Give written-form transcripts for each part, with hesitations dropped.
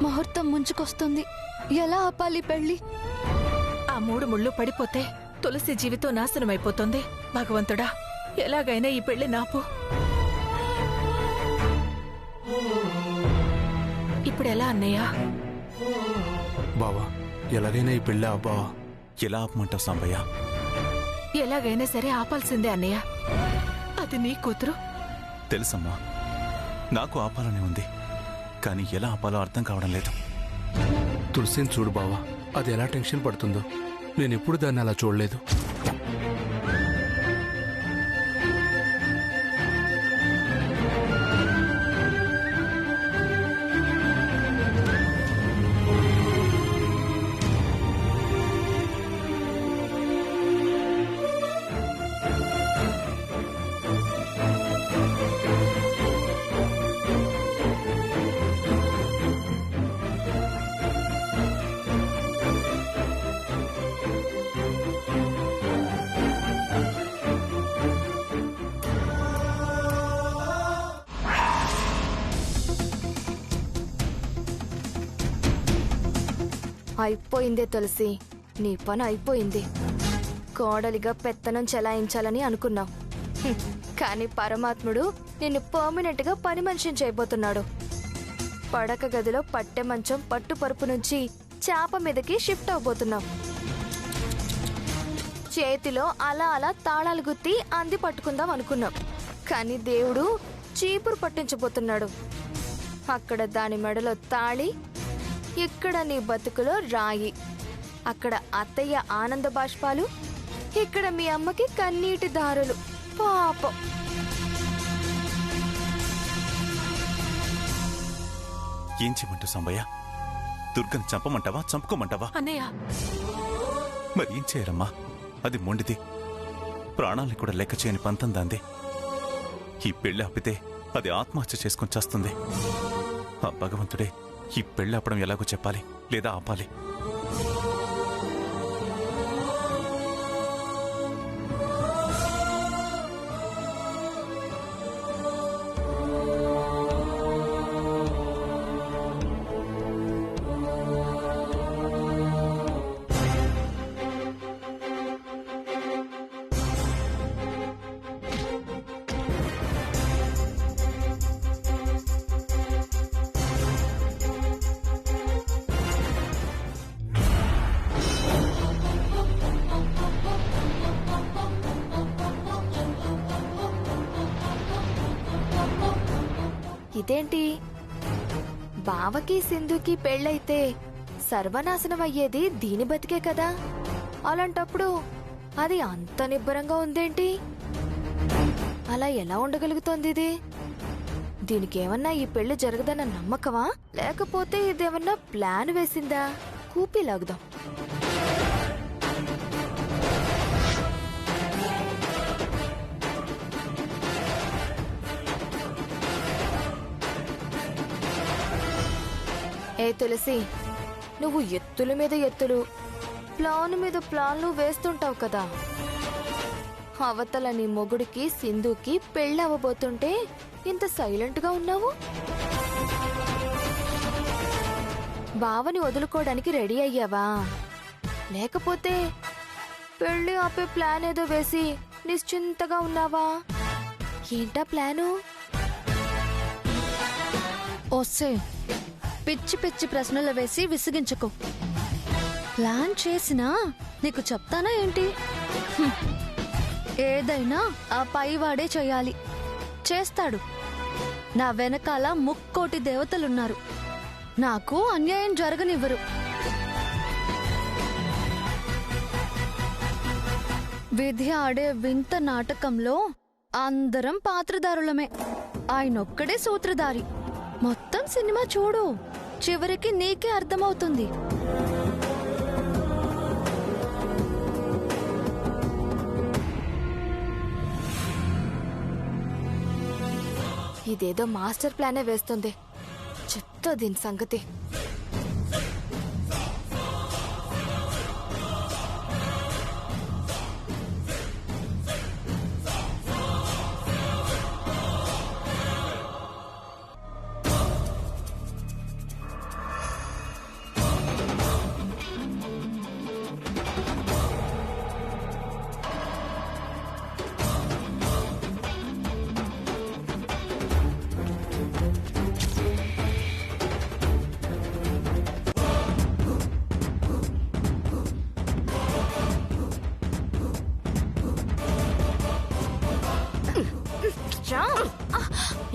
ముహూర్తం ముంచుకొస్తుంది. ఎలా ఆపాలి పెళ్లి? ఆ 3 ముళ్ళు పడిపోతే తులసి జీవితం నాశనమైపోతుంది. భగవంతుడా, ఎలాగైనా ఈ పెళ్లి నాపు. ఇప్పుడెలా అన్నయ్య? బావా, ఎలాగైనా ఈ పెళ్ళి ఆపావా? ఎలా ఆపమంటావు సాంబయ్య? ఎలాగైనా సరే ఆపాల్సిందే అన్నయ్య. అది నీ కూతురు. తెలుసమ్మా, నాకు ఆపాలనే ఉంది. కానీ ఎలా ఆపాలో అర్థం కావడం లేదు. తులసిని చూడు బావా, అది ఎలా టెన్షన్ పడుతుందో. నేనెప్పుడు దాన్ని అలా చూడలేదు. అయిపోయిందే తులసి, నీ పని అయిపోయింది. కోడలిగా పెత్తనం చెలాయించాలని అనుకున్నావు, కానీ పరమాత్ముడు నిన్ను పర్మనెంట్ గా పని మనిషిని చేయబోతున్నాడు. పడక గదిలో పట్టె మంచం పట్టు పరుపు నుంచి చాప మీదకి షిఫ్ట్ అవబోతున్నావు. చేతిలో అలా అలా తాళాలు గుత్తి అంది పట్టుకుందాం అనుకున్నాం, కానీ దేవుడు చీపురు పట్టించబోతున్నాడు. అక్కడ దాని మెడలో తాళి, ఇక్కడ నీ బతుకులో రాయి. అక్కడ అత్తయ్య ఆనంద బాష్పాలు, ఇక్కడ మీ అమ్మకి కన్నీటి దారులు. పాపం. ఏం చేయమంటావు సాంబయ్య? దుర్గను చంపమంటావా, చంపుకోమంటావా? అన్నయ్య, మరి ఏం చేయరమ్మా? అది మొండిది. ప్రాణాల్ని కూడా లెక్క చేయని పంతం దాంది. ఈ పెళ్లి ఆపితే అది ఆత్మహత్య చేసుకొని చేస్తుంది. ఆ భగవంతుడే ఈ పెళ్లి ఆపడం ఎలాగో చెప్పాలి, లేదా ఆపాలి. ఇదేంటి, బావకి సింధుకి పెళ్ళైతే సర్వనాశనం అయ్యేది దీని బతికే కదా. అలాంటప్పుడు అది అంత నిబ్బరంగా ఉందేంటి? అలా ఎలా ఉండగలుగుతోంది ఇది? దీనికేమన్నా ఈ పెళ్లి జరగదన్న నమ్మకమా, లేకపోతే ఇదేమన్నా ప్లాన్ వేసిందా? కూపీ లాగుదాం. ఏ తులసి, నువ్వు ఎత్తుల మీద ఎత్తులు, ప్లాన్ మీద ప్లాన్లు వేస్తుంటావు కదా. అవతల నీ మొగుడికి సింధుకి పెళ్ళవబోతుంటే ఇంత సైలెంట్ గా ఉన్నావు. బావని వదులుకోవడానికి రెడీ అయ్యావా, లేకపోతే పెళ్లి ఆపే ప్లాన్ ఏదో వేసి నిశ్చింతగా ఉన్నావా? ఏంటా ప్లాను? ఓసే, పిచ్చి పిచ్చి ప్రశ్నలు వేసి విసిగించకు. ప్లాన్ చేసినా నీకు చెప్తానా ఏంటి? ఏదైనా ఆ పైవాడే చెయ్యాలి. చేస్తాడు. నా వెనకాల 3,000,000 దేవతలున్నారు. నాకు అన్యాయం జరగనివ్వరు. విధి ఆడే వింత నాటకంలో అందరం పాత్రధారులమే. ఆయనొక్కడే సూత్రధారి. మొత్తం సినిమా చూడు, చివరికి నీకే అర్థమవుతుంది. ఇదేదో మాస్టర్ ప్లానే వేస్తుంది. చెప్తా దీని సంగతి.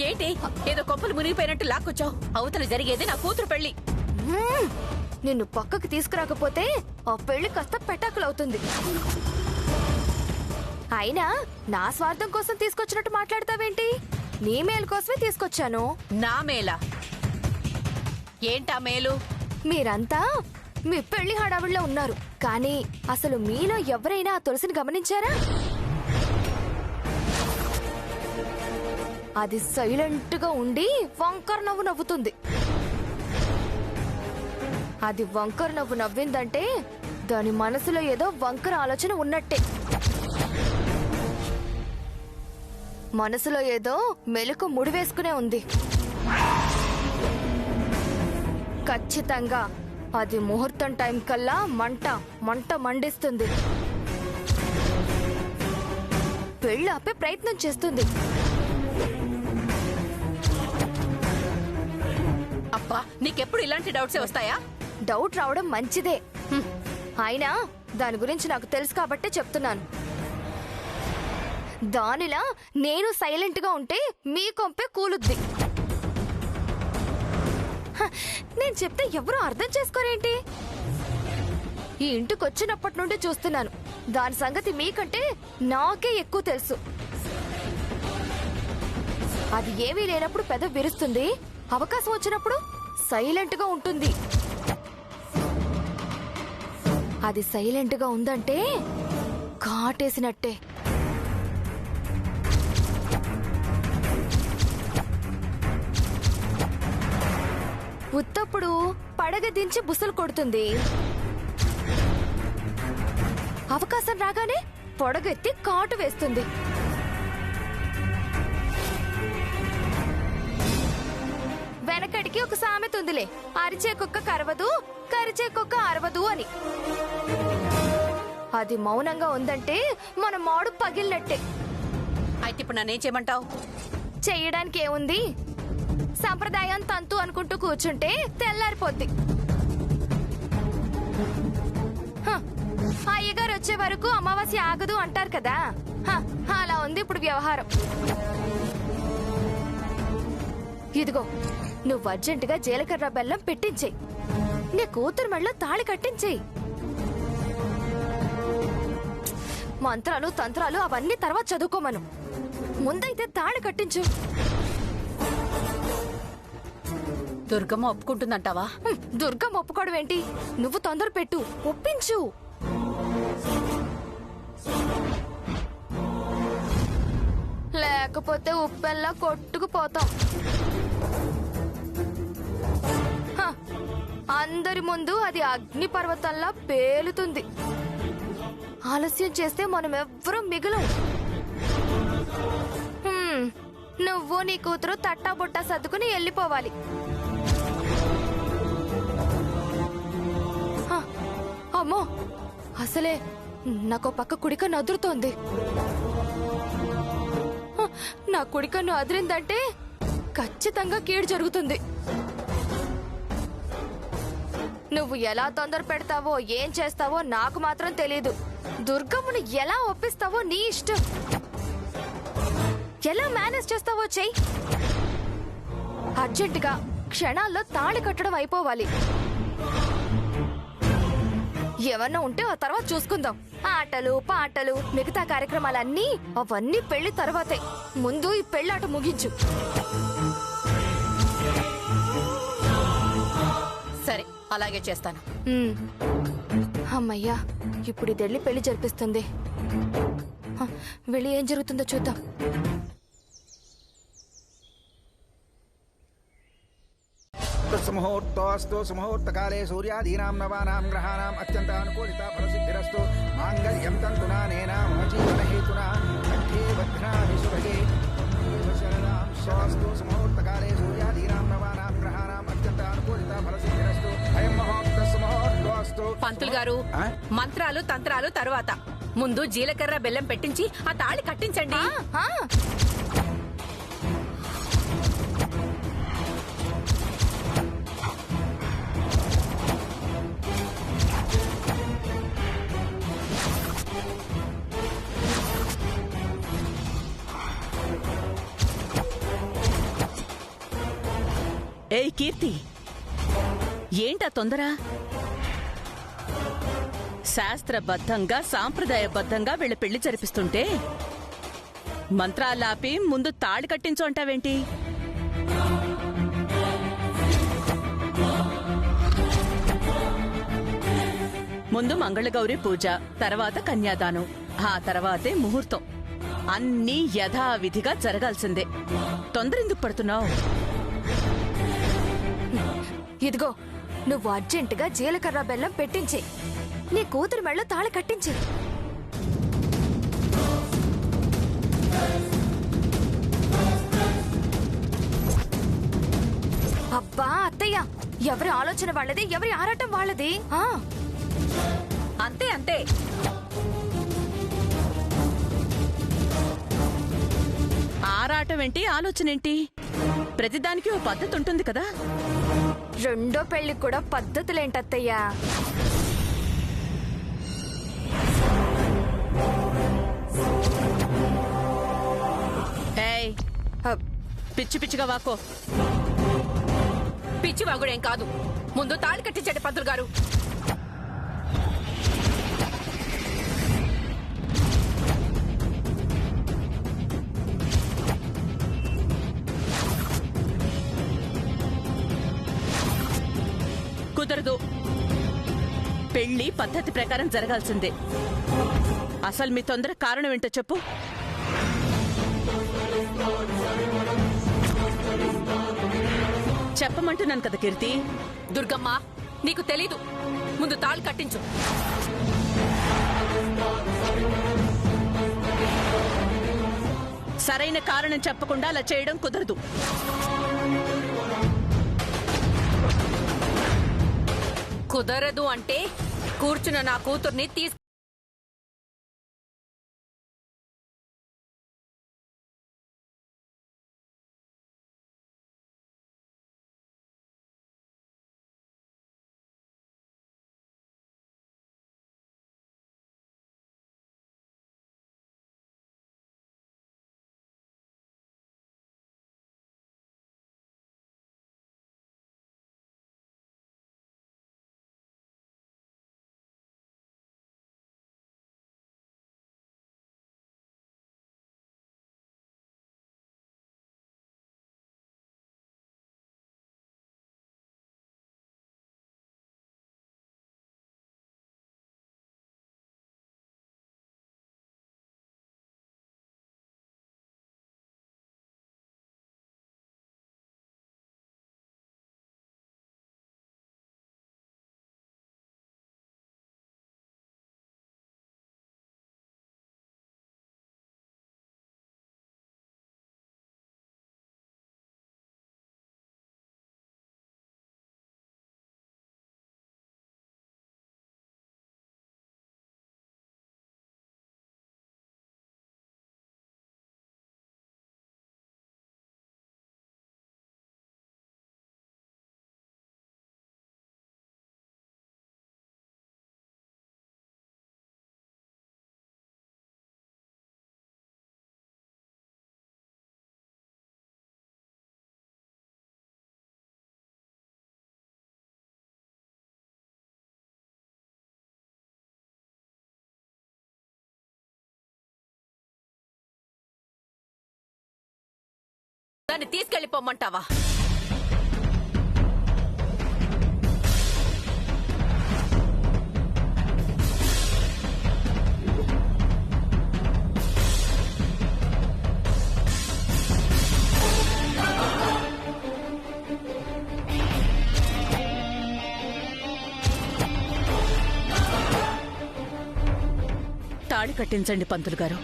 ఏంటి ఏదో కొప్పలు మునిగిపోయినట్టు లాక్కొచ్చావు? అవతల జరిగేది నా కూతురు పెళ్లి. నిన్ను పక్కకి తీసుకురాకపోతే ఆ పెళ్లి కాస్త పెటాకులవుతుంది. అయినా నా స్వార్థం కోసం తీసుకొచ్చినట్టు మాట్లాడతావేంటి? నీ మేలు కోసమే తీసుకొచ్చాను. నా మేలా? ఏంటా మేలు? మీరంతా మీ పెళ్లి హడావిడిలో ఉన్నారు, కానీ అసలు మీలో ఎవరైనా ఆ తులసిని గమనించారా? అది సైలెంట్ గా ఉండి వంకర నవ్వు నవ్వుతుంది. అది వంకర నవ్వు నవ్విందంటే దాని మనసులో ఏదో వంకర ఆలోచన ఉన్నట్టే. మనసులో ఏదో మెలకు ముడివేసుకునే ఉంది. ఖచ్చితంగా అది ముహూర్తం టైం కల్లా మంట మండిస్తుంది. పెళ్లి ఆపే ప్రయత్నం చేస్తుంది. అబ్బా, నీకెప్పుడు ఇలాంటి డౌట్సే వస్తాయా? డౌట్ రావడం మంచిదే. అయినా దాని గురించి నాకు తెలుసు కాబట్టే చెప్తున్నాను. దానిలా నేను సైలెంట్ గా ఉంటే మీ కొంపే కూలుద్ది. నేను చెప్తే ఎవరూ అర్థం చేసుకోరేంటి? ఈ ఇంటికి వచ్చినప్పటి నుండి చూస్తున్నాను. దాని సంగతి మీకంటే నాకే ఎక్కువ తెలుసు. అది ఏమీ లేనప్పుడు పెద విరుస్తుంది, అవకాశం వచ్చినప్పుడు సైలెంట్ గా ఉంటుంది. అది సైలెంట్ గా ఉందంటే కాటేసినట్టే. ఉత్తప్పుడు పడగ దించి బుసలు కొడుతుంది. అవకాశం రాగానే పొడగెత్తి కాటు వేస్తుంది. వెనకడికి ఒక సామెత ఉందిలే, అరిచే కుక్క కరవదు, కరిచే కుక్క అరవదు అని. అది మౌనంగా ఉందంటే మన మాడు పగిలినట్టే. అయితే ఇప్పుడు నన్నేం చేయమంటావు? చెయ్యడానికి ఏముంది? సంప్రదాయం తంతు అనుకుంటూ కూర్చుంటే తెల్లారిపోద్ది. అయ్యగారు వచ్చే వరకు అమావాస్య ఆగదు అంటారు కదా, అలా ఉంది ఇప్పుడు వ్యవహారం. ఇదిగో, నువ్వు అర్జెంటుగా జీలకర్ర బెల్లం పెట్టించేయి. నీ కూతురు మెళ్ళో తాళి కట్టించేయి. మంత్రాలు తంత్రాలు అవన్నీ తర్వాత చదువుకోమను. ముందైతే తాళి కట్టించు. దుర్గమ్మ ఒప్పుకుంటుందంటావా? దుర్గమ్మ ఒప్పుకోవడం ఏంటి? నువ్వు తొందర పెట్టు, ఒప్పించు. లేకపోతే ఉప్పెల్లా కొట్టుకుపోతాం. అందరి ముందు అది అగ్ని పర్వతంలా పేలుతుంది. ఆలస్యం చేస్తే మనం ఎవ్వరూ మిగలం. నువ్వు నీ కూతురు తట్టా బుట్టా సర్దుకుని వెళ్ళిపోవాలి. అమ్మో, అసలే నాకు పక్క కుడికన్ను అదురుతోంది. నా కుడికన్ను అదిరిందంటే ఖచ్చితంగా కీడు జరుగుతుంది. నువ్వు ఎలా తొందర పెడతావో ఏం చేస్తావో నాకు మాత్రం తెలీదు. దుర్గమ్మను ఎలా ఒప్పిస్తావో నీ ఇష్టం. ఎలా మేనేజ్ చేస్తావో చెయ్యి. అర్జెంటుగా క్షణాల్లో తాళి కట్టడం అయిపోవాలి. ఏమన్నా ఉంటే ఆ తర్వాత చూసుకుందాం. ఆటలు పాటలు మిగతా కార్యక్రమాలన్నీ అవన్నీ పెళ్లి తర్వాతే. ముందు ఈ పెళ్లాట ముగించు. సరే, అలాగే చేస్తాను. అమ్మయ్యా, ఇప్పుడు ఇదెళ్ళి పెళ్లి జరిపిస్తుంది. వెళ్ళి ఏం జరుగుతుందో చూద్దాం. సుముహూర్తోస్తు సుముహూర్తకాలే సూర్యాదీనాం నవానాం గ్రహాణాం అత్యంత అనుకూలిత ఫలసిద్ధిరస్తు మాంగళ్యం తంతునా నేనా మమ జీవనహేతునా కంఠే బధ్నామి సుభగే శరణాం స్వాస్తు సుముహూర్తకాలే సూర్యాదీనాం నవానాం గ్రహాణాం అత్యంత అనుకూలిత ఫలసిద్ధిరస్తు అయం మహోక్త సుముహూర్తోస్తు. పంతులు గారు, మంత్రాలు తంత్రాలు తర్వాత ముందు జీలకర్ర బెల్లం పెట్టించి ఆ తాళి కట్టించండి. కీర్తి, ఏంటా తొందర? శాస్త్రబద్ధంగా సాంప్రదాయబద్ధంగా వీళ్ళ పెళ్లి జరిపిస్తుంటే మంత్రాలాపి ముందు తాళి కట్టించు అంటావేంటి? ముందు మంగళగౌరి పూజ, తర్వాత కన్యాదానం, ఆ తర్వాతే ముహూర్తం. అన్నీ యథావిధిగా జరగాల్సిందే. తొందరెందుకు పడుతున్నావు? ఇదిగో, నువ్వు అర్జెంటుగా జీలకర్ర బెల్లం పెట్టించే, నీ కూతురు మెళ్ళ తాళి కట్టించే. అబ్బా అత్తయ్య, ఎవరి ఆలోచన వాళ్ళది, ఎవరి ఆరాటం వాళ్ళది. అంతే అంతే. ఆరాటం ఏంటి, ఆలోచనేంటి? ప్రతిదానికి ఓ పద్ధతి ఉంటుంది కదా. రెండో పెళ్లికి కూడా పద్ధతులేంటత్తయ్యా? ఏయ్, పిచ్చి పిచ్చిగా వాకో. పిచ్చి వాగుడేం కాదు. ముందు తాళి కట్టించండి పంతులు గారు. కుదరదు. పెళ్లి పద్ధతి ప్రకారం జరగాల్సిందే. అసలు మీ తొందర కారణం ఏంటో చెప్పు. చెప్పమంటున్నాను కదా కీర్తి. దుర్గమ్మ, నీకు తెలీదు. ముందు తాళి కట్టించు. సరైన కారణం చెప్పకుండా అలా చేయడం కుదరదు. కుదరదు అంటే కూర్చున్న నా కూతుర్ని దాన్ని తీసుకెళ్లిపోమ్మంటావా? తాళి కట్టించండి పంతులు గారు.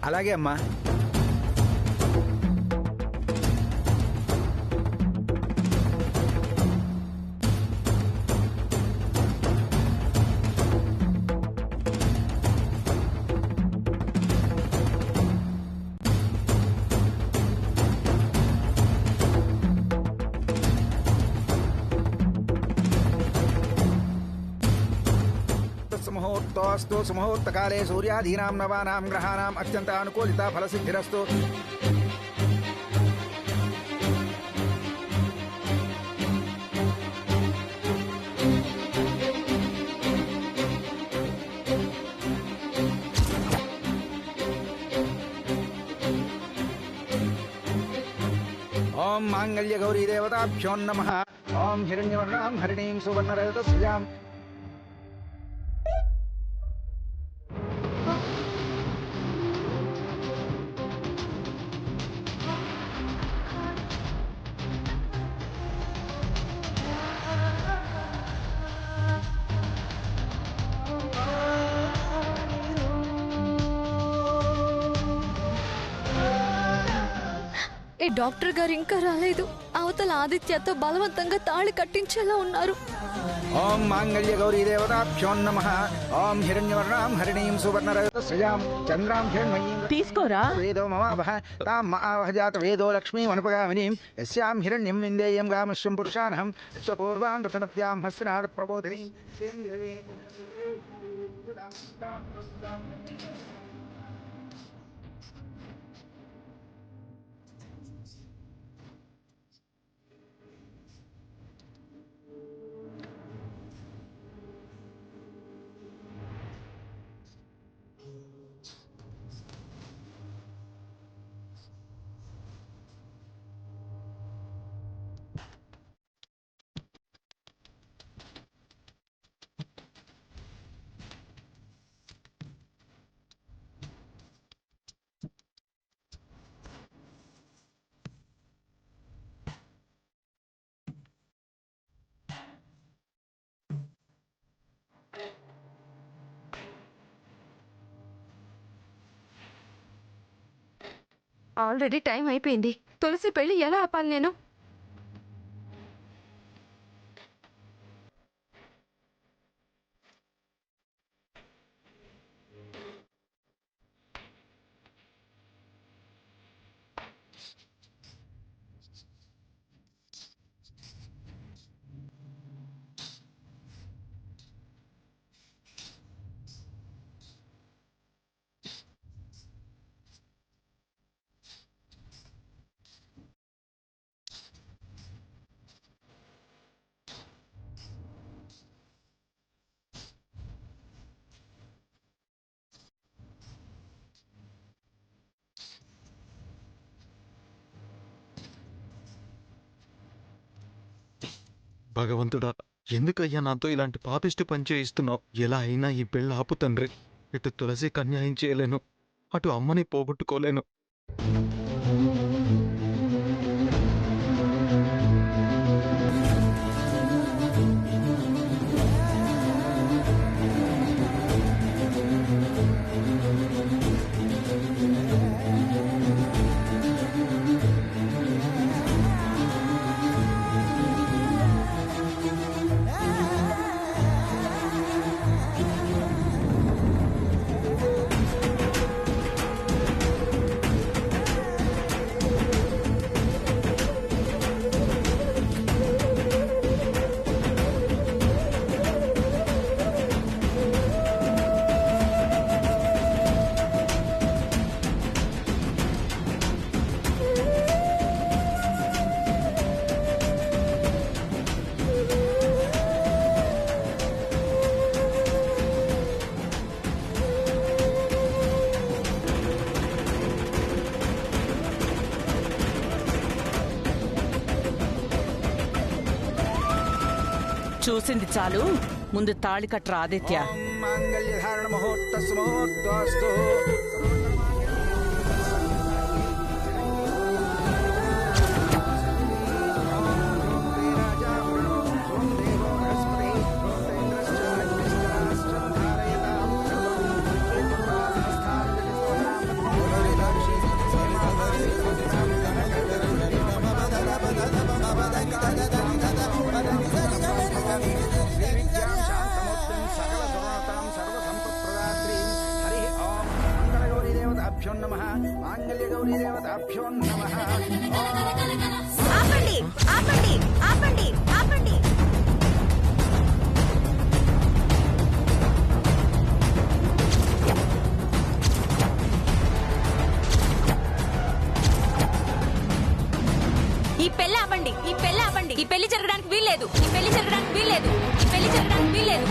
అలాగే అమ్మా. సుముహూర్తోస్తు సుముహూర్తకాలే సూర్యాదీనాం నవానాం గ్రహాణాం అత్యంత అనుకూలిత ఫలసిద్ధిరస్తు. ఓం మాంగళ్య గౌరీ దేవతాభ్యో నమః. ఓం హిరణ్యవర్ణాం హరిణీం సువర్ణరజతస్యాం. ఈ డాక్టర్ గారు ఇంకా రాలేదు. అవతల ఆదిత్యతో బలవంతంగా తాళి కట్టించేలా ఉన్నారు. ఓం మాంగళ్య గౌరీ దేవతాభ్యో నమః. ఓం హిరణ్యవర్ణాం హరిణీం సువర్ణరజతస్యాం చంద్రాం హిరణ్మయీం తీసుకోరా. వేదో మమావహ తాం మహావహజాత వేదో లక్ష్మీం అనుపగామినీం యస్యాం హిరణ్యం విందేయం గామశ్వం పురుషానహం స్వపూర్వాం రతనత్యాం హస్తినాథ ప్రబోధినీం. ఆల్రెడీ టైం అయిపోయింది. తులసి పెళ్లి ఎలా ఆపాలి నేను? భగవంతుడా, ఎందుకయ్యా నాతో ఇలాంటి పాపిష్టి పని చేయిస్తున్నావు? ఎలా అయినా ఈ పెళ్ళి ఆపు తండ్రి. ఇటు తులసికి అన్యాయం చేయలేను, అటు అమ్మని పోగొట్టుకోలేను. చూసింది చాలు, ముందు తాళి కట్టరా ఆదిత్య. ఓం మాంగళ్య ధారణ ముహూర్తస్సు ముహూర్తోస్తు. ఆపండి ఆపండి ఆపండి ఆపండి. ఆపండి, ఈ పెళ్లి ఆపండి. ఈ పెళ్లి జరగడానికి వీల్లేదు, ఈ పెళ్లి జరగడానికి వీల్లేదు, ఈ పెళ్లి జరగడానికి వీల్లేదు.